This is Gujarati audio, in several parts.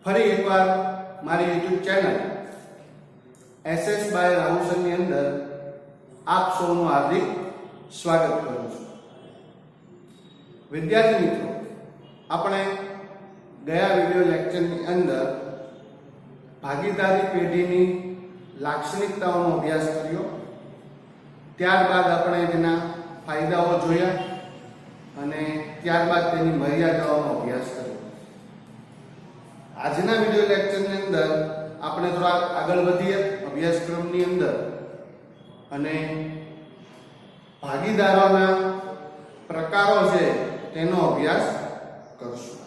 ફરી એકવાર મારી YouTube ચેનલ SS બાય રાહુલની અંદર આપ સૌનું હાર્દિક સ્વાગત કરું છું। વિદ્યાર્થી મિત્રો, આપણે ગયા વિડિયો લેક્ચરની અંદર ભાગીદારી પેઢીની લાક્ષણિકતાઓનો અભ્યાસ કર્યો। ત્યારબાદ આપણે તેના ફાયદાઓ જોયા અને ત્યારબાદ તેની મર્યાદાઓનો અભ્યાસ કર્યો। આજના વિડિયો લેક્ચરની અંદર આપણે થોડા આગળ વધીએ અભ્યાસક્રમની અંદર અને ભાગીદારોના પ્રકારો છે તેનો અભ્યાસ કરશું।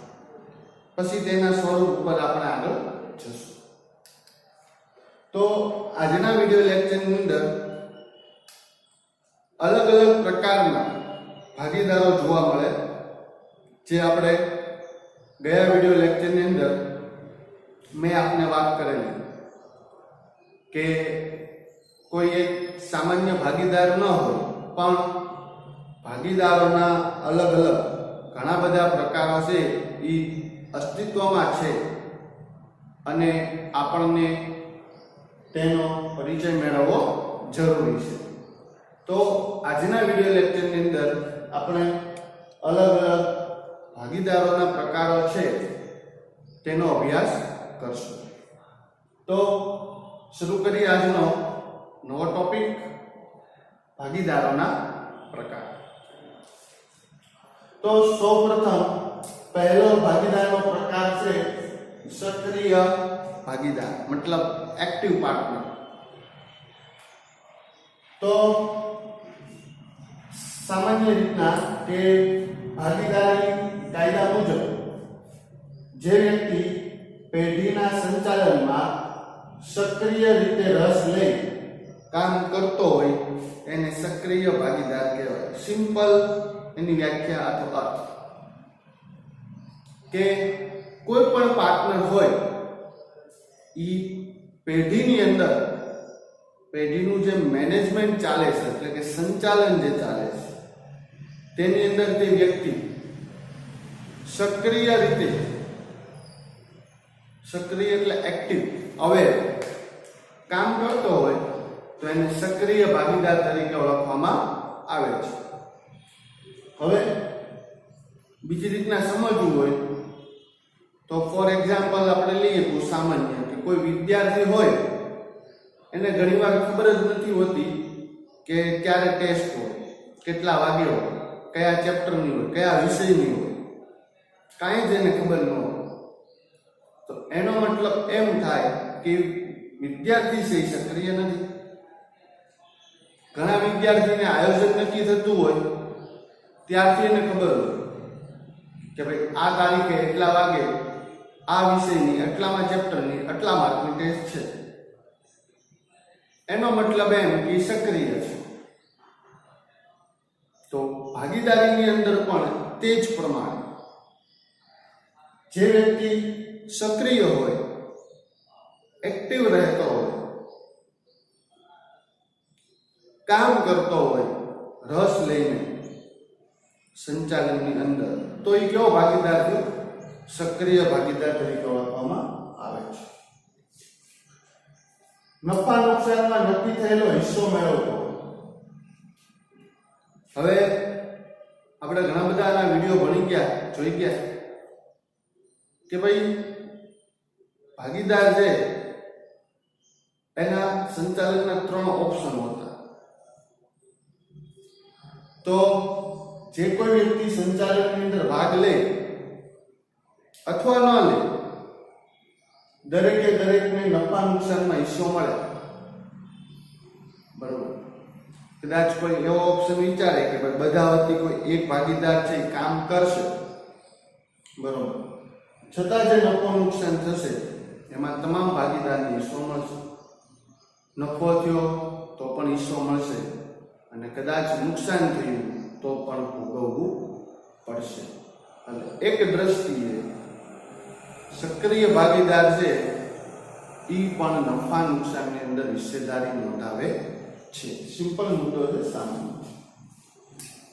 પછી તેના સ્વરૂપ ઉપર આપણે આગળ જશું। તો આજના વિડિયો લેક્ચરની અંદર અલગ અલગ પ્રકારના ભાગીદારો જોવા મળે, જે આપણે ગયા વિડિયો લેક્ચરની અંદર મેં આપને વાત કરેલી કે કોઈ એક સામાન્ય ભાગીદાર ન હોય, પણ ભાગીદારોના અલગ અલગ ઘણા બધા પ્રકારો છે એ અસ્તિત્વમાં છે અને આપણને તેનો પરિચય મેળવવો જરૂરી છે। તો આજના વિડિયો લેક્ચરની અંદર આપણે અલગ અલગ ભાગીદારોના પ્રકારો છે તેનો અભ્યાસ કરશું। તો શરૂ કરીએ આજનો નવો ટોપિક, ભાગીદારોના પ્રકાર। તો સૌપ્રથમ પહેલો ભાગીદારનો પ્રકાર છે સક્રિય ભાગીદાર, મતલબ એક્ટિવ પાર્ટનર। તો સામાન્ય રીતના કે ભાગીદારી કાયદા મુજબ જે વ્યક્તિ પેઢીના સંચાલનમાં સક્રિય રીતે રસ લઈ કામ કરતો હોય એને સક્રિય ભાગીદાર કહેવાય। સિમ્પલ એની વ્યાખ્યા અથવા અર્થ કે કોઈ પણ પાર્ટનર હોય ઈ પેઢીની અંદર પેઢીનું જે મેનેજમેન્ટ ચાલે છે, એટલે કે સંચાલન જે ચાલે છે તેની અંદર તે વ્યક્તિ સક્રિય રીતે, સક્રિય એટલે એક્ટિવ, અવેર કામ કરતો હોય તો એને સક્રિય ભાગીદાર તરીકે ઓળખવામાં આવે છે। હવે બીજી રીતના સમજવું હોય તો ફોર એક્ઝામ્પલ આપણે લઈએ તો સામાન્ય કે કોઈ વિદ્યાર્થી હોય એને ઘણીવાર ખબર જ નથી હોતી કે ક્યારે ટેસ્ટ હોય, કેટલા વાગે હોય, કયા ચેપ્ટરની હોય, કયા વિષયની હોય, કાંઈ જ એને ખબર ન હોય। તો એનો મતલબ એમ થાય કે વિદ્યાર્થી છે એ સક્રિય નથી। ઘણા વિદ્યાર્થીને આયોજન નક્કી થતું હોય ત્યારથી એને ખબર હોય કે ભાઈ આ તારીખે એટલા વાગે આ વિષયની આટલામાં ચેપ્ટરની આટલા માર્કની ટેસ્ટ છે, એનો મતલબ એમ કે સક્રિય છે। તો ભાગીદારીની અંદર પણ તે જ પ્રમાણે જે વ્યક્તિ સક્રિય હોય, એક્ટિવ રહેતો હોય, કામ કરતો હોય રસ લઈને સંચાલનની અંદર, તો એ કેવો ભાગીદાર છે? સક્રિય ભાગીદાર તરીકે ઓળખવામાં આવે છે। નફા નુકસાનમાં નક્કી થયેલો હિસ્સો મેળવતો। હવે આપણે ઘણા બધા આના વિડીયો ભણી ગયા, જોઈ ગયા કે ભાઈ ભાગીદાર છે એના સંચાલનના 3 ઓપ્શન હતા। તો જે કોઈ વ્યક્તિ સંચાલનની અંદર ભાગ લે અથવા ન લે, દરેકે દરેકને નફા નુકસાનમાં હિસ્સો મળે, બરોબર। કદાચ કોઈ એવો ઓપ્શન વિચારે કે ભાઈ બધા વતી કોઈ એક ભાગીદાર છે એ કામ કરશે, બરોબર, છતાં જે નફો નુકસાન થશે એમાં તમામ ભાગીદારને હિસ્સો મળશે। નફો થયો તો પણ હિસ્સો મળશે અને કદાચ નુકસાન થયું તો પણ ભોગવવું પડશે। અને એક દ્રષ્ટિએ સક્રિય ભાગીદાર છે એ પણ નફા નુકસાનની અંદર હિસ્સેદારી નોંધાવે છે। સિમ્પલ મુદ્દો છે, સામાન્ય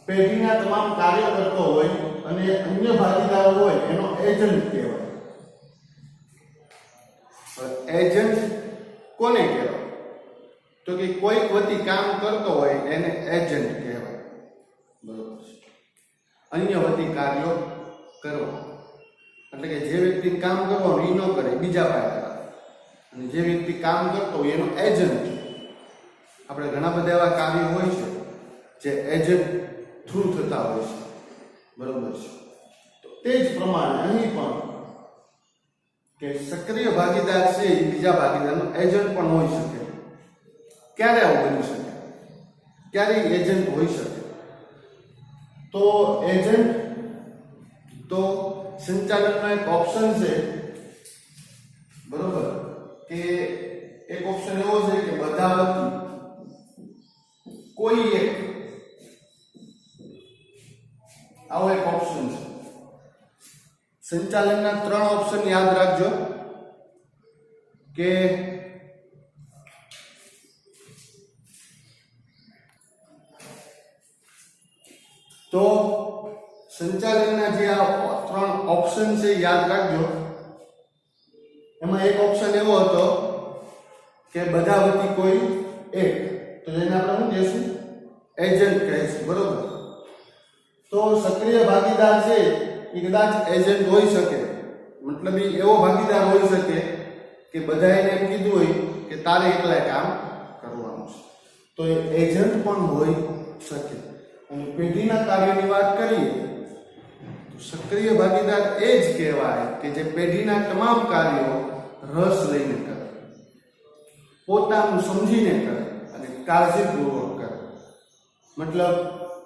પેઢીના તમામ કાર્યો કરતો હોય અને અન્ય ભાગીદારો હોય એનો એજન્ટ કહેવાય। એજન્ટ કોને કહેવાય? તો કે કોઈક વતી કામ કરતો હોય એને એજન્ટ કહેવાય, બરોબર છે. અન્ય વતી કાર્યો કરવા, એટલે કે જે વ્યક્તિ કામ કરવાનું એ ન કરે, બીજા પાસે કરાવે. અને જે વ્યક્તિ કામ કરતો હોય એનો એજન્ટ. આપણે ઘણા બધા એવા કાર્યો હોય છે જે એજન્ટ થ્રુ થતા હોય છે, બરોબર છે. તો તે જ પ્રમાણે અહીં પણ કે સક્રિય ભાગીદાર છે એ બીજા ભાગીદારનો એજન્ટ પણ હોઈ શકે. ક્યારે આવું બની શકે? ક્યારે એજન્ટ હોઈ શકે? તો એજન્ટ તો સંચાલનનો એક ઓપ્શન છે, બરોબર, કે એક ઓપ્શન એવો છે કે બધા વતી કોઈ એક, આવો એક ઓપ્શન છે. સંચાલનના 3 ઓપ્શન યાદ રાખજો કે તો સંચાલનના જે આ 3 ઓપ્શન છે યાદ રાખજો. એમાં એક ઓપ્શન એવો હતો કે બધા વતી કોઈ એક, તો એને આપણે શું કહીશું? એજન્ટ કહીશું, બરોબર. તો સક્રિય ભાગીદાર છે એ કદાચ એજન્ટ હોઈ શકે, મતલબ એવો ભાગીદાર હોઈ શકે કે બધા એને એમ કીધું હોય કે તારે એકલા કામ કરવાનું છે, તો એ એજન્ટ પણ હોઈ શકે. અને પેઢીના કાર્યની વાત કરીએ તો સક્રિય ભાગીદાર એ જ કહેવાય કે જે પેઢીના તમામ કાર્યો રસ લઈને કરે, પોતાનું સમજીને કરે અને કાળજીપૂર્વક કરે, મતલબ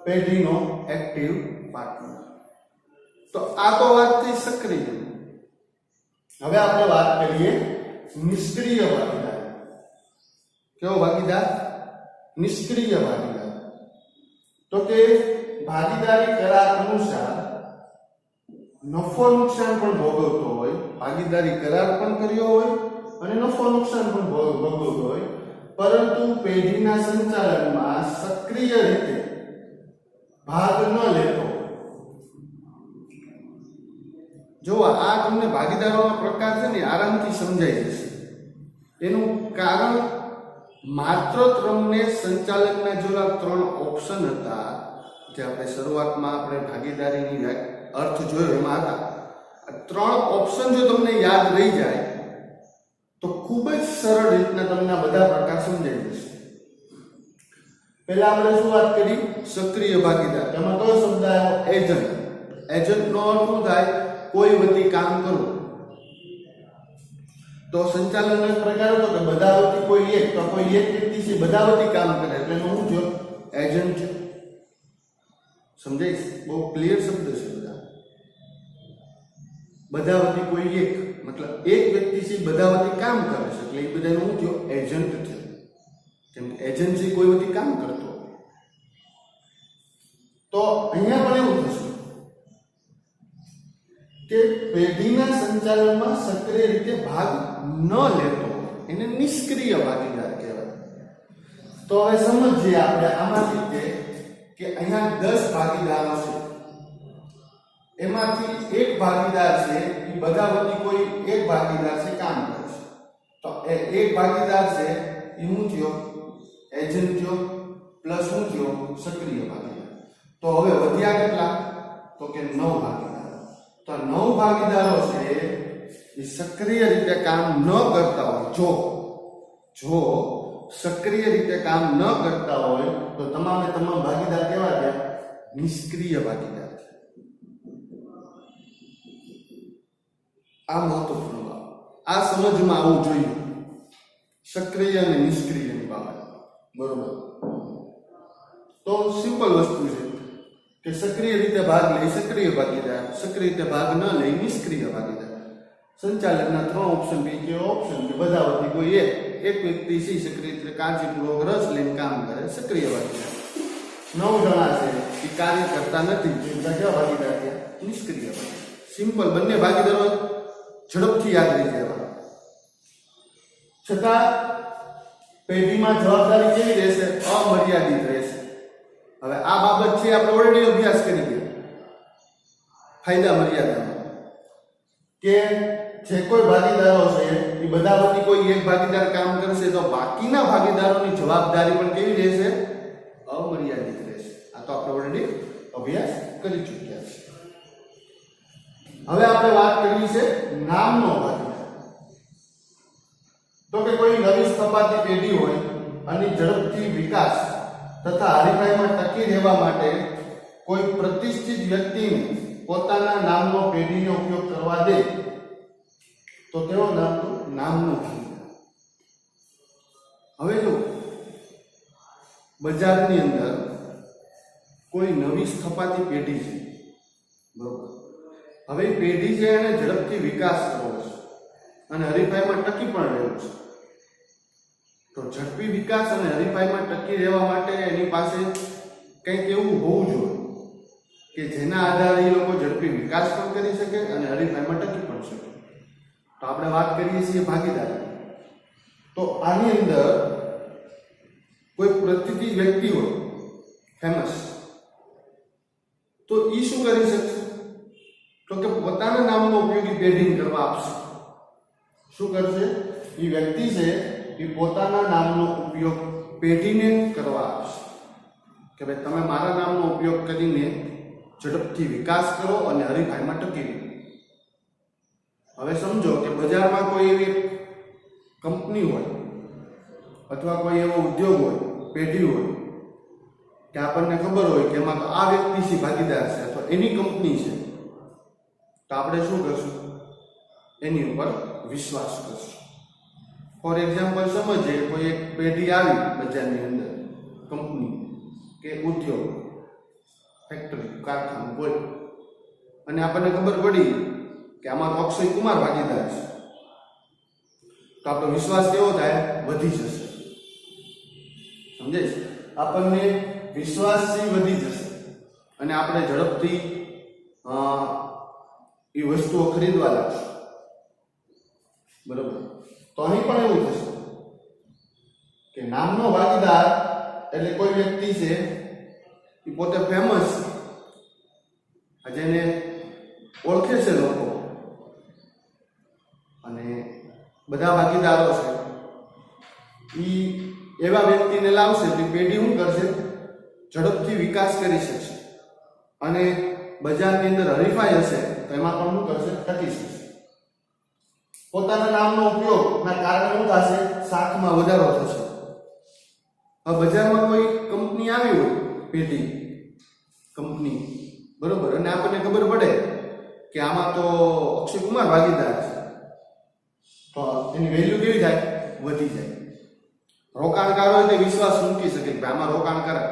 પેઢીનો એક્ટિવ પાર્ટનર. તો આ તો વાત થઈ સક્રિય. હવે આપણે વાત કરીએ નિષ્ક્રિય ભાગીદાર. કેવો ભાગીદાર? નિષ્ક્રિય ભાગીદાર. તો કે ભાગીદારી કરાર અનુસાર નફો નુકસાન પણ ભોગવતો હોય, ભાગીદારી કરાર પણ કર્યો હોય અને નફો નુકસાન પણ ભોગવતો હોય, પરંતુ પેઢીના સંચાલનમાં સક્રિય રીતે ભાગ ન લેતો. જો આ તમને ભાગીદારોનો પ્રકાર છે ને આરામથી સમજાઈ જશે. એનું કારણ માત્ર તમને સંચાલકના જેવા 3 ઓપ્શન હતા જે આપણે શરૂઆતમાં આપણે ભાગીદારીની અર્થ જોયો એમાં હતા. 3 ઓપ્શન જો તમને યાદ રહી જાય તો ખૂબ જ સરળ રીતના તમને આ બધા પ્રકાર સમજાઈ જશે. પહેલા આપણે શું વાત કરી? સક્રિય ભાગીદાર. તેમાં કયો શબ્દ આવ્યો? એજન્ટ. એજન્ટનો અર્થ શું થાય? કોઈ વતી કામ કરવું. તો સંચાલનનો એક પ્રકાર હતો કે બધા વતી કોઈ એક, તો કોઈ એક વ્યક્તિ છે બધા વતી કામ કરે એટલે એનો શું થયો? એજન્ટ છે. સમજાય? બહુ ક્લિયર શબ્દ છે બધા. બધા વતી કોઈ એક, મતલબ એક વ્યક્તિ છે બધા વતી કામ કરે છે એટલે એ બધાનો શું થયો? એજન્ટ છે. કેમ કે એજન્સી કોઈ વતી કામ કરતો. તો અહીંયા પણ એવું થશે કે પેઢીના સંચાલનમાં સક્રિય રીતે ભાગ ન લેતો એને નિષ્ક્રિય ભાગીદાર કહેવાય. તો હવે સમજીએ આપણે આમાંથી કે અહીંયા 10 ભાગીદારો છે, એમાંથી એક ભાગીદાર છે એ બધા વતી કોઈ એક ભાગીદાર છે કામ કરે છે. તો એ એક ભાગીદાર છે એ શું થયો? એજન્ટ થયો પ્લસ શું થયો? સક્રિય ભાગીદાર. તો હવે વધ્યા કેટલા? તો કે 9 ભાગીદાર. તો 9 ભાગીદારો છે એ સક્રિય રીતે કામ ન કરતા હોય. જો સક્રિય રીતે કામ ન કરતા હોય તો તમામે તમામ ભાગીદાર કેવા થયા? નિષ્ક્રિય ભાગીદાર. આ મહત્વપૂર્ણ બાબત, આ સમજમાં આવવું જોઈએ સક્રિય અને નિષ્ક્રિયની બાબત, બરોબર. તો સિમ્પલ વસ્તુ છે કે સક્રિય રીતે ભાગ લે સક્રિય ભાગીદાર, સક્રિય રીતે ભાગ ન લે નિષ્ક્રિય ભાગીદાર. સંચાલકના 3 ઓપ્શન પૈકી ઓપ્શન કે બધા વતી કોઈ એક વ્યક્તિ છે સક્રિય રીતે કાળજીપૂર્વક રસ લઈને કામ કરે, સક્રિય ભાગીદાર. 9 જણા છે એ કાર્ય કરતા નથી, જે બધા કેવા ભાગીદાર છે? નિષ્ક્રિય ભાગીદાર. સિમ્પલ. બંને ભાગીદારો ઝડપથી યાદ રહી જાય. છતાં પેઢીમાં જવાબદારી કેવી રહેશે? અમર્યાદિત રહેશે. હવે આ બાબત છે આપણે ઓલરેડી અભ્યાસ કરી ગયા ફાયદા મર્યાદામાં, કે જે કોઈ ભાગીદારો છે એ બધા વતી કોઈ એક ભાગીદાર કામ કરશે તો બાકીના ભાગીદારોની જવાબદારી પણ કેવી રહેશે? અમર્યાદિત રહેશે. આ તો આપણે ઓલરેડી અભ્યાસ કરી ચૂક્યા છે. હવે આપણે વાત કરવી છે નામનો ભાગીદાર. તો કે કોઈ નવી સ્થપાતી પેઢી હોય અને ઝડપથી વિકાસ તથા હરીફાઈમાં ટકી રહેવા માટે કોઈ પ્રતિષ્ઠિત વ્યક્તિને પોતાના નામનો પેઢીનો ઉપયોગ કરવા દે તો તેઓ નામનો ભાગીદાર. હવે જો બજારની અંદર કોઈ નવી સ્થપાતી પેઢી છે, બરોબર, હવે એ પેઢી છે એને ઝડપથી વિકાસ કરવો છે અને હરીફાઈમાં ટકી પણ રહેવું છે. તો ઝડપી વિકાસ અને હરીફાઈમાં ટકી રહેવા માટે એની પાસે કંઈક એવું હોવું જોઈએ કે જેના આધારે એ લોકો ઝડપી વિકાસ પણ કરી શકે અને હરીફાઈમાં ટકી પણ શકે. તો આપણે વાત કરીએ છીએ ભાગીદારી. તો આની અંદર કોઈ પ્રતિષ્ઠિત વ્યક્તિ હોય, ફેમસ, તો એ શું કરી શકશે? તો કે પોતાના નામનો ઉપયોગ પેઢીને કરવા આપશે. શું કરશે? એ વ્યક્તિ છે એ પોતાના નામનો ઉપયોગ પેઢીને કરવા આપશે કે ભાઈ તમે મારા નામનો ઉપયોગ કરીને ઝડપથી વિકાસ કરો અને હરીફાઈમાં ટકી રહો. હવે સમજો કે બજારમાં કોઈ એવી કંપની હોય અથવા કોઈ એવો ઉદ્યોગ હોય, પેઢી હોય કે આપણને ખબર હોય કે એમાં તો આ વ્યક્તિ છે ભાગીદાર છે અથવા એની કંપની છે, તો આપણે શું કરશું? એની ઉપર વિશ્વાસ કરશું. ફોર એક્ઝામ્પલ સમજીએ કોઈ એક પેઢી આવી બજારની અંદર, કંપની કે ઉદ્યોગ, ફેક્ટરી, કારખાનું કોઈ, અને આપણને ખબર પડી કે આમાં તો અક્ષય કુમાર ભાગીદાર છે, તો આપણો વિશ્વાસ કેવો થાય? વધી જશે. સમજાય છે? આપણને વિશ્વાસથી વધી જશે અને આપણે ઝડપથી એ વસ્તુઓ ખરીદવા લાગશે. બરોબર. તો અહીં પણ એવું થશે કે નામનો ભાગીદાર એટલે કોઈ વ્યક્તિ છે એ પોતે ફેમસ છે, જેને ઓળખે છે લોકો, અને બધા ભાગીદારો છે, એ એવા વ્યક્તિને લાવશે તો પેઢી શું કરશે? ઝડપથી વિકાસ કરી શકશે અને બજારની અંદર હરીફાઈ હશે તો એમાં પણ શું કરશે? ટકી શકશે. પોતાના નામનો ઉપયોગના કારણે શું થશે? શાખમાં વધારો થશે. હવે બજારમાં કોઈ કંપની આવી હોય, પેઢી કંપની, બરોબર, અને આપણને ખબર પડે કે આમાં તો અક્ષય કુમાર ભાગીદાર છે, તો એની વેલ્યુ કેવી થાય? વધી જાય. રોકાણકારો એટલે વિશ્વાસ મૂકી શકે કે આમાં રોકાણ કરે.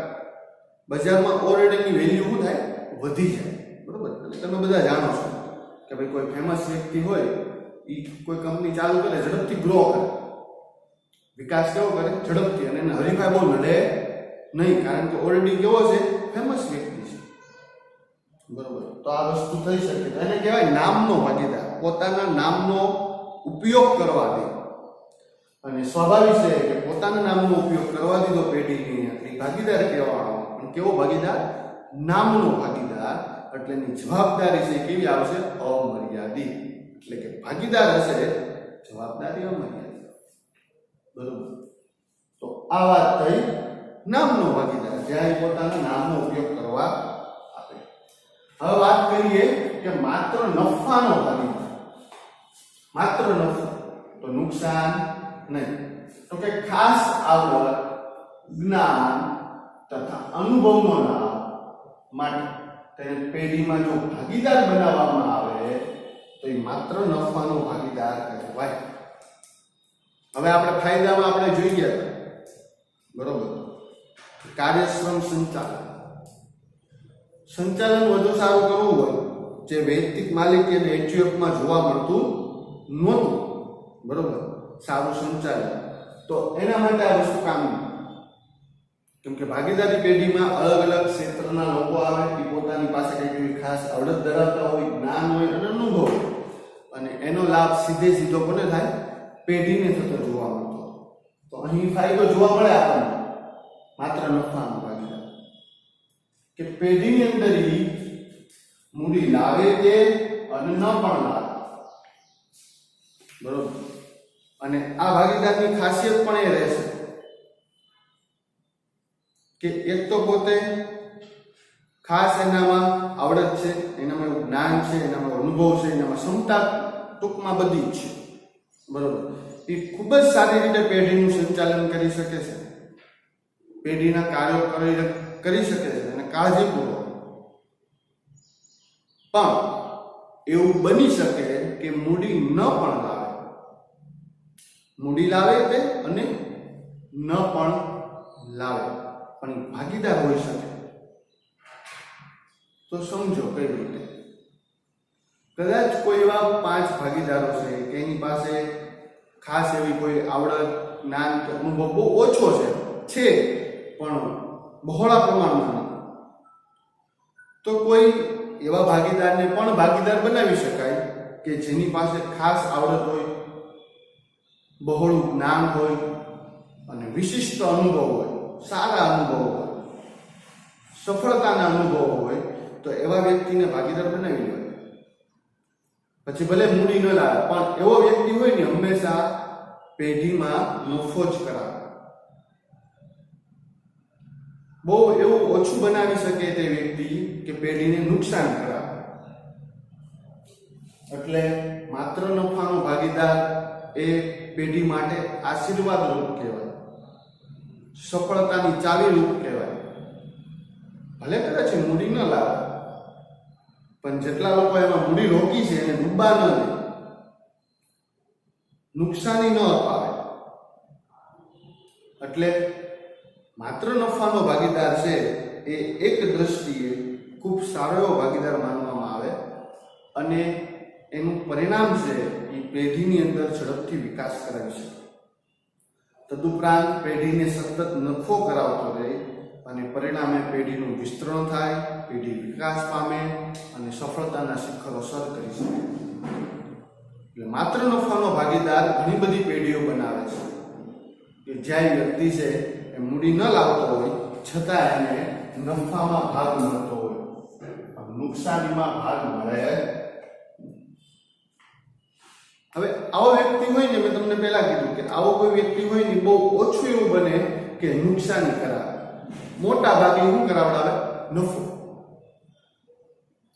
બજારમાં ઓલરેડી એની વેલ્યુ શું થાય? વધી જાય. બરોબર. એટલે તમે બધા જાણો છો કે ભાઈ કોઈ ફેમસ વ્યક્તિ હોય, એ કોઈ કંપની ચાલુ કરે, ઝડપથી ગ્રો કરે, વિકાસ કેવો કરે? ઝડપથી, અને એને હરીફાઈ બહુ નડે નહીં, કારણ કે ઓલરેડી કેવો છે? ફેમસ વ્યક્તિ છે. બરોબર. તો આ વસ્તુ થઈ શકે. એને કહેવાય નામનો ભાગીદાર. પોતાના નામનો ઉપયોગ કરવા દે, અને સ્વાભાવિક છે કે પોતાના નામનો ઉપયોગ કરવા દીધો પેઢીની, એટલે ભાગીદાર કહેવાનો. પણ કેવો ભાગીદાર? નામનો ભાગીદાર. એટલે એની જવાબદારી છે કેવી આવશે? અમર્યાદિત. એટલે કે ભાગીદાર હશે, જવાબદારી અમર્યાદિત. બરોબર. તો આ વાત થઈ નામનો ભાગીદાર, જ્યારે પોતાના નામનો ઉપયોગ કરવા આપે. હવે વાત કરીએ કે માત્ર નફાનો ભાગીદાર. માત્ર નફો, તો નુકસાન નહીં. તો કે ખાસ આવડત, જ્ઞાન તથા અનુભવનો લાભ માટે તેને પેઢીમાં જો ભાગીદાર બનાવવામાં આવે તો એ માત્ર નફાનો ભાગીદાર કહેવાય. હવે આપણે ફાયદામાં આપણે જોઈએ, બરોબર, કાર્યક્ષમ સંચાલન. સંચાલન વધુ સારું કરવું હોય, જે વૈયક્તિક માલિકી અને એચયુએફમાં જોવા મળતું નહોતું, બરોબર, સારું સંચાલન, તો એના માટે આ વસ્તુ કામની. કેમ કે ભાગીદારી પેઢીમાં અલગ અલગ ક્ષેત્રના લોકો આવે, એ પોતાની પાસે કંઈક એવી ખાસ આવડત ધરાવતા હોય, જ્ઞાન હોય અને અનુભવ હોય, અને એનો લાભ સીધે સીધો કોને થાય? પેઢીને થતો જોવા મળતો. તો અહીં ફાયદો જોવા મળે આપણને માત્ર નફાનો ભાગીદાર, કે પેઢીની અંદર મૂડી લાવે તે અને ન પણ લાવે. બરોબર. અને આ ભાગીદારની ખાસિયત પણ એ રહેશે કે એક તો પોતે ખાસ એનામાં આવડત છે, એનામાં એવું જ્ઞાન છે, એનામાં અનુભવ છે, એનામાં ક્ષમતા ટૂંકમાં બધી જ છે. બરોબર. એ ખૂબ જ સારી રીતે પેઢીનું સંચાલન કરી શકે છે, પેઢીના કાર્યો કરી શકે છે અને કાળજીપૂર્વક. પણ એવું બની શકે કે મૂડી ન પણ લાવે, મૂડી લાવે તે અને ન પણ લાવે, પણ ભાગીદાર હોઈ શકે. તો સમજો કઈ રીતે. કદાચ કોઈ એવા 5 ભાગીદારો છે કે એની પાસે ખાસ એવી કોઈ આવડત, જ્ઞાન કે અનુભવ બહુ ઓછો છે પણ બહોળા પ્રમાણમાં નહીં. તો કોઈ એવા ભાગીદારને પણ ભાગીદાર બનાવી શકાય કે જેની પાસે ખાસ આવડત હોય, બહોળું જ્ઞાન હોય અને વિશિષ્ટ અનુભવ હોય, સારા અનુભવ હોય, સફળતાના અનુભવ હોય. તો એવા વ્યક્તિને ભાગીદાર બનાવી લેવાય. પછી ભલે મૂડી ન લાવે પણ એવો વ્યક્તિ હોય ને હંમેશા પેઢીમાં નફો જ કરાવે. બહુ એવું ઓછું બનાવી શકે તે વ્યક્તિ કે પેઢીને નુકસાન કરાવે. એટલે માત્ર નફાનો ભાગીદાર એ પેઢી માટે આશીર્વાદ રૂપ કહેવાય, સફળતાની ચાવી રૂપ કહેવાય. ભલે કદાચ મૂડી ન લાવે પણ જેટલા લોકો એમાં મૂડી રોકી છે એને ડૂબા ન દે, નુકસાની ન અપાવે. એટલે માત્ર નફાનો ભાગીદાર છે એ એક દ્રષ્ટિએ ખૂબ સારો એવો ભાગીદાર માનવામાં આવે અને એનું પરિણામ છે એ પેઢીની અંદર ઝડપથી વિકાસ કરાવી શકે. તદુપરાંત પેઢીને સતત નફો કરાવતો રહે અને પરિણામે પેઢીનું વિસ્તરણ થાય, પેઢી વિકાસ પામે અને સફળતાના શિખરો સર કરી શકે. એટલે માત્ર નફાનો ભાગીદાર ઘણી બધી પેઢીઓ બનાવે છે કે જ્યાં વ્યક્તિ છે એ મૂડી ન લાવતો હોય છતાં એને નફામાં ભાગ મળતો હોય, નુકસાનીમાં ભાગ મળે. હવે આવો વ્યક્તિ હોય ને, મેં તમને પહેલા કીધું કે આવો કોઈ વ્યક્તિ હોય ને બહુ ઓછું એવું બને કે નુકસાની કરાવે. મોટા ભાગે શું કરાવડાવે? નફો.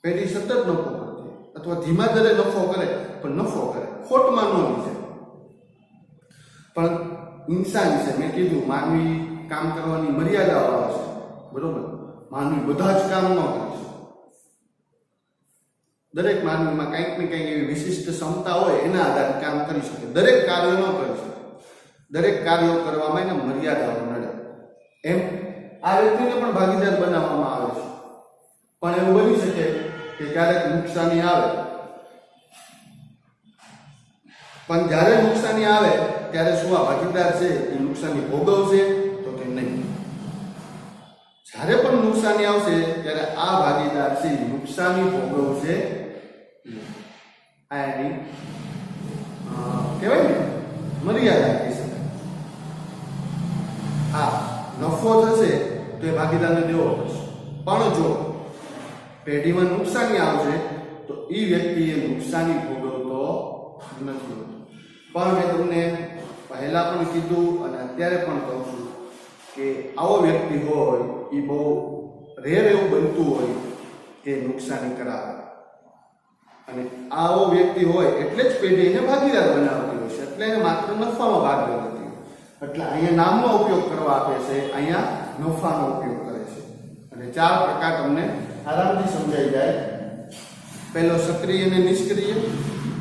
પેઢી સતત નફો કરતી અથવા ધીમા દરે નફો કરે પણ નફો કરે, ખોટમાં ન લીધે. પણ ઇન્સાન છે, મેં કીધું માનવી કામ કરવાની મર્યાદાઓ આવે છે. બરોબર. માનવી બધા જ કામ ન કરે છે. દરેક માનવીમાં કંઈક ને કંઈક એવી વિશિષ્ટ ક્ષમતા હોય એના આધારે કામ કરી શકે. દરેક કાર્યો ન કરી શકે, દરેક કાર્યો કરવામાં એને મર્યાદાઓ નડે. એમ આ વ્યક્તિને પણ ભાગીદાર બનાવવામાં આવે છે. પણ એવું બની શકે કે ક્યારેક નુકસાની આવે, પણ જ્યારે નુકસાની આવે ત્યારે શું આ ભાગીદાર છે એ નુકસાની ભોગવશે? તો કે નહીં. જ્યારે પણ નુકસાની આવશે ત્યારે આ ભાગીદાર છે નુકસાની ભોગવશે. આ એની કહેવાય ને મર્યાદા કહી શકાય. હા, નફો થશે તો એ ભાગીદારને દેવો પડશે, પણ જો પેઢીમાં નુકસાની આવશે તો એ વ્યક્તિ એ નુકસાની ભોગવતો નથી. પણ મેં તમને પહેલા પણ કીધું અને અત્યારે પણ કહું છું કે આવો વ્યક્તિ હોય એ બહુ રેર એવું બનતું હોય કે નુકસાની કરાવે. અને આવો વ્યક્તિ હોય એટલે જ પેઢી એને ભાગીદાર બનાવતી હોય છે, એટલે એને માત્ર નફામાં ભાગ લેતી હોય. એટલે અહીંયા નામનો ઉપયોગ કરવા આપે છે, અહીંયા નફાનો ઉપયોગ કરે છે. અને 4 પ્રકાર તમને આરામથી સમજાઈ જાય. પહેલો સક્રિય અને નિષ્ક્રિય.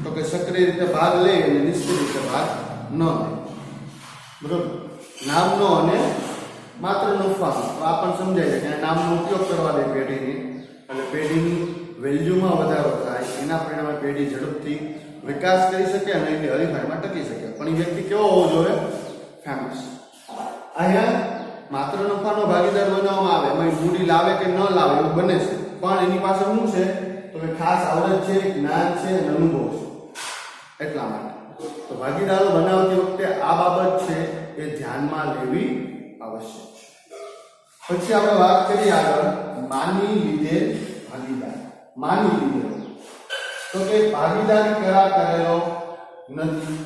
તો કે સક્રિય રીતે ભાગ લે અને નિષ્ક્રિય રીતે ભાગ ન લે. બરોબર. નામનો અને માત્ર નફાનો. તો આ પણ સમજાય છે કે નામનો ઉપયોગ કરવા દે પેઢીની, એટલે પેઢીની વેલ્યુમાં વધારો થાય, એના પરિણામે પેઢી ઝડપથી વિકાસ કરી શકે અને એની હરીફાઈમાં ટકી શકે. પણ એ વ્યક્તિ કેવો હોવો જોઈએ? ફેમસ. અહીંયા માત્ર નફાનો ભાગીદાર બનાવવામાં આવે, એમાં મૂડી લાવે કે ન લાવે એવું બને છે, પણ એની પાસે શું છે? તો કે ખાસ આવડત છે, જ્ઞાન છે અને અનુભવ છે. એટલા માટે તો ભાગીદારો બનાવતી વખતે આ બાબત છે એ ધ્યાનમાં લેવી આવશ્યક છે. પછી આપણે વાત કરીએ આગળ માની લીધેલ ભાગીદાર. માની લીધેલ તો કે ભાગીદારી કરેલો નથી,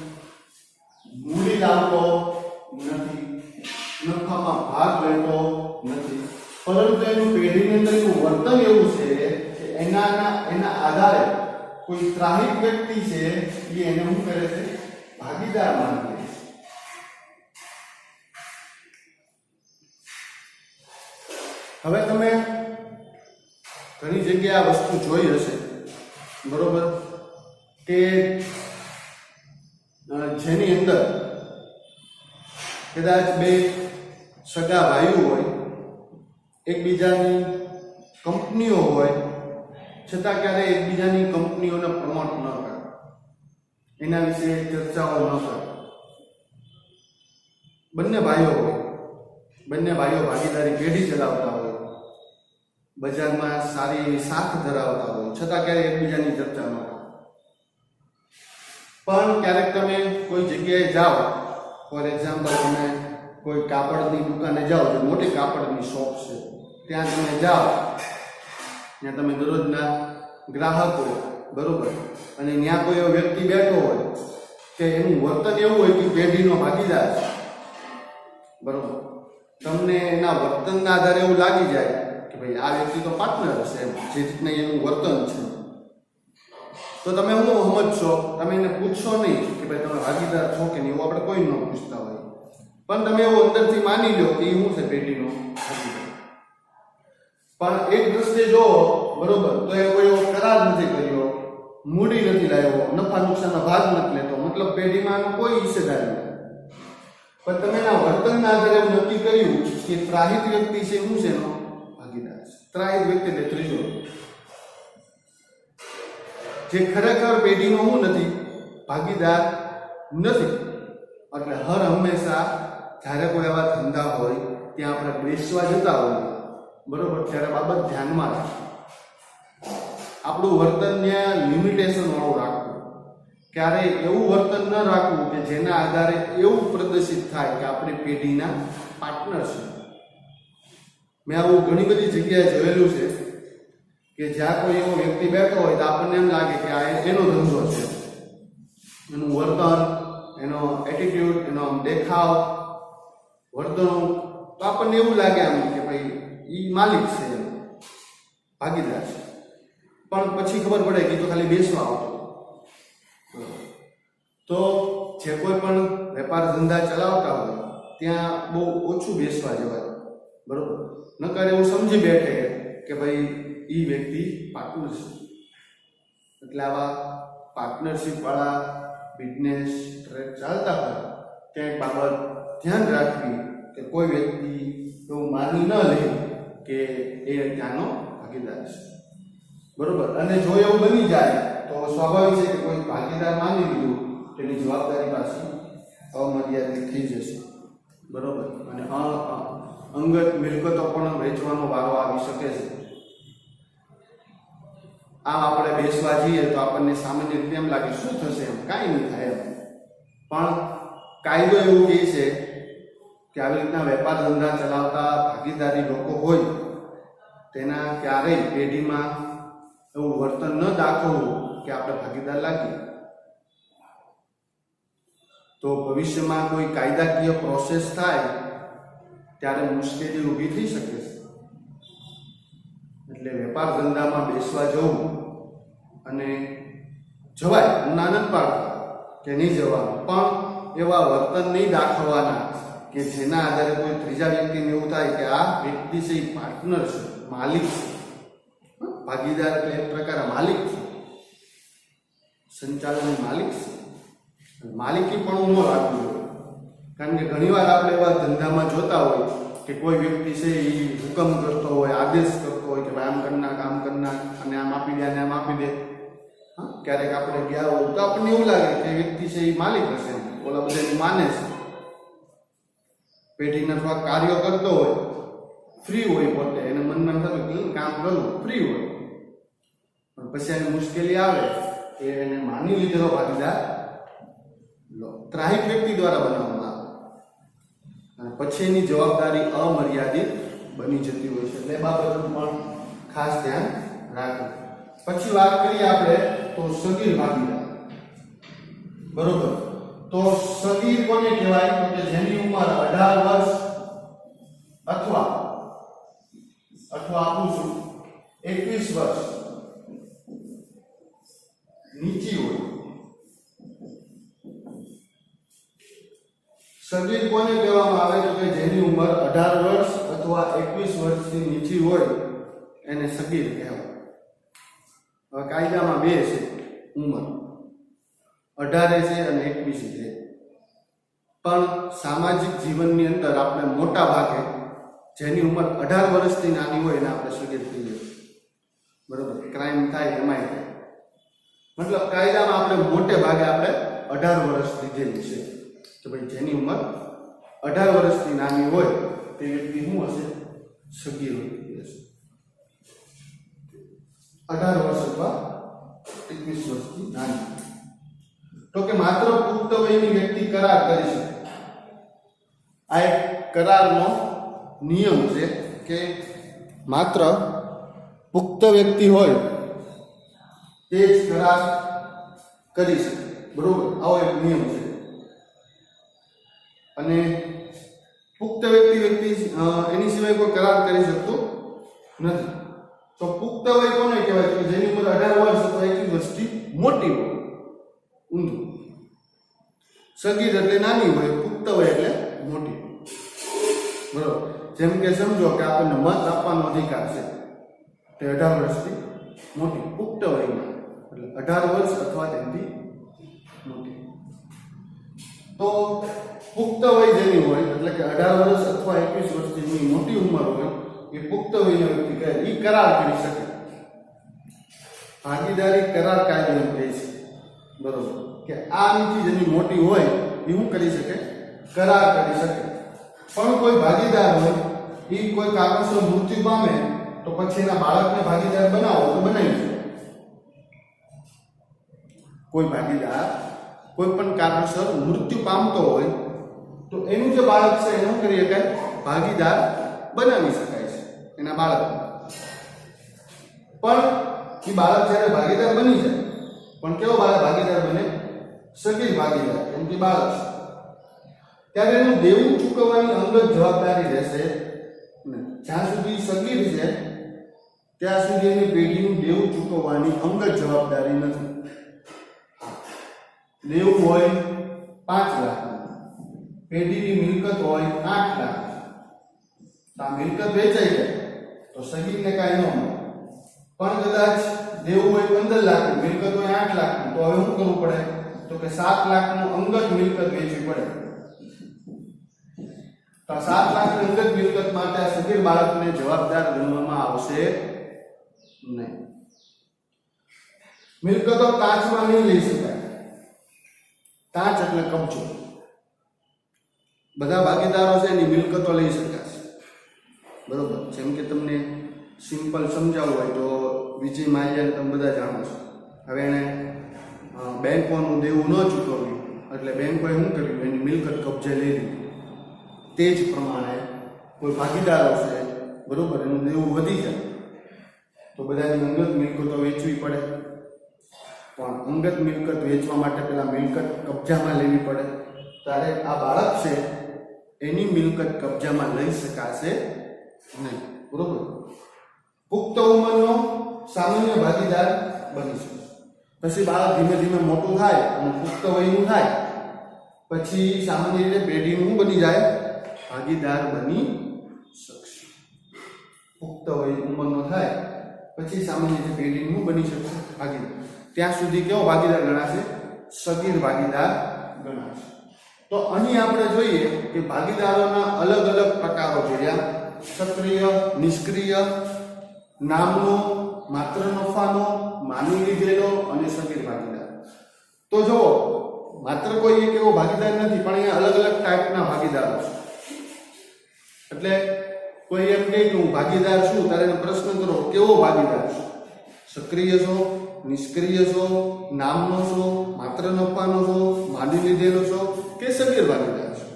મૂડી લાવતો નથી, નફામાં ભાગ લેતો નથી, પરંતુ એનું પેઢીની અંદર એનું વર્તન એવું છે કે એના આધારે કોઈ ત્રાહિક વ્યક્તિ છે એ એને શું કરે છે? ભાગીદાર માની લે છે. હવે તમે ઘણી જગ્યાએ આ વસ્તુ જોઈ હશે, બરોબર, કે જેની અંદર કદાચ બે સગા ભાઈઓ હોય, એકબીજાની કંપનીઓ હોય, છતાં ક્યારે એકબીજાની કંપનીઓને પ્રમોટ ન કરે, એના વિશે ચર્ચાઓ ન કરે. બંને ભાઈઓ હોય, બંને ભાઈઓ ભાગીદારી પેઢી ચલાવતા હોય, બજારમાં સારી એવી શાખ ધરાવતા હોય, છતાં ક્યારેય એકબીજાની ચર્ચા ન કરે. પણ ક્યારેક તમે કોઈ જગ્યાએ જાઓ, ફોર એક્ઝામ્પલ તમે કોઈ કાપડની દુકાને જાઓ, જે મોટી કાપડની શોપ છે, ત્યાં તમે જાઓ, ત્યાં તમે દરરોજના ગ્રાહક હોય, બરોબર, અને ત્યાં કોઈ એવો વ્યક્તિ બેઠો હોય કે એનું વર્તન એવું હોય કે પેઢીનો ભાગીદાર છે, બરોબર, તમને એના વર્તનના આધારે એવું લાગી જાય કે ભાઈ આ વ્યક્તિ તો પાર્ટનર હશે, એમ જે રીતના એનું વર્તન છે, તો તમે શું સમજશો? તમે એને પૂછશો નહીં કે ભાઈ તમે ભાગીદાર છો કે નહીં, એવું આપણે કોઈ ન પૂછતા હોય, પણ તમે એવું અંદરથી માની લો કે એ શું છે? પેઢીનો ભાગીદાર. પણ એક દ્રષ્ટિએ જો, બરોબર, તો એ કોઈ એવો કરાર નથી કર્યો, મૂડી નથી લાવ્યો, નફા નુકસાનનો ભાગ નથી લેતો, મતલબ પેઢીમાં કોઈ હિસ્સેદારી નથી. પણ તમે એના વર્તનના આધારે એવું નક્કી કર્યું કે ત્રાહિત વ્યક્તિ છે, શું છે એનો ભાગીદાર છે. ત્રાહિત વ્યક્તિ એટલે ત્રીજો, જે ખરેખર પેઢીનો હું નથી, ભાગીદાર નથી. એટલે હર હંમેશા જ્યારે કોઈ આવા ધંધા હોય ત્યાં આપણે બેસવા જતા હોઈએ, બરોબર, ત્યારે બાબત ધ્યાનમાં રાખો. આપણું વર્તન ત્યાં લિમિટેશન વાળું રાખવું. ક્યારેય એવું વર્તન ન રાખવું કે જેના આધારે એવું પ્રદર્શિત થાય કે આપણી પેઢીના પાર્ટનર છે. મેં આવું ઘણી બધી જગ્યાએ જોયેલું છે કે જ્યાં કોઈ એવો વ્યક્તિ બેઠો હોય તો આપણને એમ લાગે કે આ એનો ધંધો છે, એનું વર્તન, એનો એટીટ્યુડ, એનો દેખાવ, વર્તણૂક, તો આપણને એવું લાગે આમ કે ભાઈ એ માલિક છે, ભાગીદાર છે. પણ પછી ખબર પડે કે તો ખાલી બેસવા આવતો. તો જે કોઈ પણ વેપાર ધંધા ચલાવતા હોય ત્યાં બહુ ઓછું બેસવા જવાય, બરોબર, નકર એવું સમજી બેઠે કે ભાઈ એ વ્યક્તિ પાર્ટનર છે. એટલે આવા પાર્ટનરશિપ વાળા બિઝનેસ ચાલતા હોય ત્યાં બાબત ધ્યાન રાખવી કે કોઈ વ્યક્તિ એવું માની ન લે કે એ ત્યાંનો ભાગીદાર છે, બરોબર. અને જો એવું બની જાય તો સ્વાભાવિક છે કે કોઈ ભાગીદાર માની લીધું તેની જવાબદારી પાછી અમર્યાદિત થઈ જશે, બરોબર, અને અંગત મિલકતો પણ વેચવાનો વારો આવી શકે છે. આમ આપણે બેસવા જઈએ તો આપણને સામાન્ય રીતે એમ લાગે શું થશે, એમ કાંઈ નહીં થાય એમ. પણ કાયદો એવું કહે છે કે આવી રીતના વેપાર ધંધા ચલાવતા ભાગીદારી લોકો હોય તેના ક્યારેય પેઢીમાં એવું વર્તન ન દાખવવું કે આપણે ભાગીદાર લાગીએ. તો ભવિષ્યમાં કોઈ કાયદાકીય પ્રોસેસ થાય ત્યારે મુશ્કેલી ઊભી થઈ શકે છે. એટલે વેપાર ધંધામાં બેસવા જવું અને જવાય, આનંદ પાડવા કે નહીં જવાનું, પણ એવા વર્તન નહીં દાખવવાના કે જેના આધારે કોઈ ત્રીજા વ્યક્તિને એવું થાય કે આ વ્યક્તિ છે એ પાર્ટનર છે, માલિક છે. ભાગીદાર એટલે એક પ્રકારે માલિક છે, સંચાલન માલિક છે. માલિકી પણ ન રાખવું જોઈએ, કારણ કે ઘણીવાર આપણે એવા ધંધામાં જોતા હોય કે કોઈ વ્યક્તિ છે એ હુકમ કરતો હોય, આદેશ કરતો હોય કે ભાઈ આમ કરના કામ કરના, અને આમ આપી દે અને આમ આપી દે. ક્યારેક આપણે ગયા હોય તો આપણને એવું લાગે કે વ્યક્તિ છે એ માલિક હશે, ઓલા બધા માને છે. પેઢીના થોડા કાર્યો કરતો હોય, ફ્રી હોય, પોતે એને મનમાં થતું કે કામ કરવું ફ્રી હોય, પણ પછી એની મુશ્કેલી આવે એ એને માની લીધેલો ભાગીદાર ત્રાહિક વ્યક્તિ દ્વારા બનાવવામાં આવે અને પછી એની જવાબદારી અમર્યાદિત બની જતી હોય છે. એટલે બાબતનું પણ ખાસ ધ્યાન રાખવું. પછી વાત કરીએ આપણે તો સગીર ભાગીદાર. બરોબર. તો સગીર કોને કહેવાય? તો કે જેની ઉંમર 18 વર્ષ અથવા આપું છું 21 વર્ષ નીચી હોય. સગીર કોને કહેવામાં આવે? તો કે જેની ઉંમર 18 વર્ષ અથવા 21 વર્ષથી નીચી હોય એને સગીર કહેવાય. હવે કાયદામાં બે છે ઉંમર, 18 છે અને 21 છે. પણ સામાજિક જીવનની અંદર આપણે મોટા ભાગે જેની ઉંમર 18 વર્ષથી નાની હોય એને આપણે સગીર કહીએ. બરોબર. ક્રાઇમ થાય એમાંય થાય. મતલબ કાયદામાં આપણે મોટે ભાગે આપણે 18 વર્ષ લીધેલી છે કે ભાઈ જેની ઉંમર 18 વર્ષથી નાની હોય તે વ્યક્તિ શું હશે? સગીર હશે. 18 વર્ષ અથવા 21 વર્ષથી નાની. તો કે માત્ર પુખ્ત વયની વ્યક્તિ કરાર કરી શકે. આ એક કરારનો નિયમ છે કે માત્ર પુખ્ત વ્યક્તિ હોય તે જ કરાર કરી શકે. બરોબર. આવો એક નિયમ છે. અને પુખ્ત વ્યક્તિ એની સિવાય કોઈ કરાર કરી શકતો નથી. તો પુખ્ત વય કોને કહેવાય? તો જેની ઉંમર 18 વર્ષ અથવા 21 વર્ષથી મોટી હોય. ઊંધું. સગીર એટલે નાની હોય, પુખ્ત વય એટલે મોટી. બરોબર. જેમ કે સમજો કે આપણને મત આપવાનો અધિકાર છે તે 18 વર્ષથી મોટી પુખ્ત વયમાં, એટલે 18 વર્ષ અથવા તેનાથી મોટી. તો પુખ્ત વય જેની હોય એટલે કે 18 વર્ષ અથવા 21 વર્ષથી મોટી ઉંમર હોય એ પુખ્ત વયનો વ્યક્તિ કહે એ કરાર કરી શકે. ભાગીદારી કરાર કાયદો એમ કહે છે. બરોબર. કે આ નીતિ જેની મોટી હોય એ શું કરી શકે? કરાર કરી શકે. પણ કોઈ ભાગીદાર હોય એ કોઈ કારણસર મૃત્યુ પામે તો પછી એના બાળકને ભાગીદાર બનાવો તો બનાવી શકે. કોઈ ભાગીદાર કોઈ પણ કારણસર મૃત્યુ પામતો હોય તો એનું જે બાળક છે એનું કરી શકાય? ભાગીદાર બનાવી શકાય છે એના બાળકને. પણ એ બાળક જ્યારે ભાગીદાર બની જાય, પણ કેવો ભાગીદાર બને? સગીર ભાગીદાર, કેમ કે બાળક છે. ત્યારે એનું દેવું ચૂકવવાની અંગત જવાબદારી રહેશે નહીં. જ્યાં સુધી સગીર છે ત્યાં સુધી એની પેઢીનું દેવું ચૂકવવાની અંગત જવાબદારી નથી. દેવું હોય 5 લાખ, પેઢીની મિલકત હોય 8 લાખ. આ મિલકત વેચાઈ જાય તો સગીરને કાંઈ ન મળે. પણ કદાચ દેવું હોય 15 લાખ, મિલકત હોય 8 લાખ, તો હવે શું કરવું પડે? તો કે 7 લાખનું અંગત મિલકત વેચવી પડે. તો 7 લાખની અંગત મિલકત માટે આ સગીર બાળકને જવાબદાર ગણવામાં આવશે નહીં. મિલકતો કાચમાં નહીં લઈ શકાય. કાચ એટલે કબજો. બધા ભાગીદારો છે એની મિલકતો લઈ શકાશે. બરોબર. જેમ કે તમને સિમ્પલ સમજાવવું હોય તો વિજય માલ્યાને તમે બધા જાણો છો. હવે એને બેંકોનું દેવું ન ચૂકવ્યું એટલે બેંકોએ શું કર્યું? એની મિલકત કબજે લઈ લીધી. તે જ પ્રમાણે કોઈ ભાગીદારો છે, બરોબર, એનું દેવું વધી જાય તો બધાની અંગત મિલકતો વેચવી પડે. પણ અંગત મિલકત વેચવા માટે પેલા મિલકત કબજામાં લેવી પડે. ત્યારે આ બાળક છે એની મિલકત કબજામાં લઈ શકાશે નહીં. બરોબર. પુખ્ત ઉંમરનો સામાન્ય ભાગીદાર બની શકે. પછી બાળક ધીમે ધીમે મોટું થાય અને પુખ્ત વયનું થાય પછી સામાન્ય રીતે પેઢીનું બની જાય? ભાગીદાર બની શકશે. પુખ્ત વય ઉંમરનો થાય પછી સામાન્ય રીતે પેઢીનું બની શકશે ભાગીદાર. ત્યાં સુધી કેવો ભાગીદાર ગણાશે? સગીર ભાગીદાર ગણાશે. તો અહીં આપણે જોઈએ કે ભાગીદારોના અલગ અલગ પ્રકારો જોયા. સક્રિય, નિષ્ક્રિય, નામનો, માત્ર નફાનો, માની લીધેલો અને સગીર ભાગીદાર. તો જો માત્ર કોઈ એક એવો ભાગીદાર નથી, પણ અહીંયા અલગ અલગ ટાઈપના ભાગીદારો છે. એટલે કોઈ એમ કહે કે હું ભાગીદાર છું, ત્યારે એને પ્રશ્ન કરો કેવો ભાગીદાર છે? સક્રિય છો, નિષ્ક્રિય છો, નામનો છો, માત્ર નફાનો છો, માની લીધેલો છો કે સગીર ભાગીદાર છો?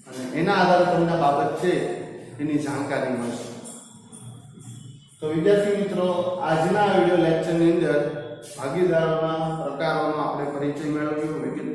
અને એના આધારે તમને બાબત છે એની જાણકારી મળશે. તો વિદ્યાર્થી મિત્રો, આજના વિડિયો લેક્ચરની અંદર ભાગીદારોના પ્રકારોનો આપણે પરિચય મેળવ્યો, વિગત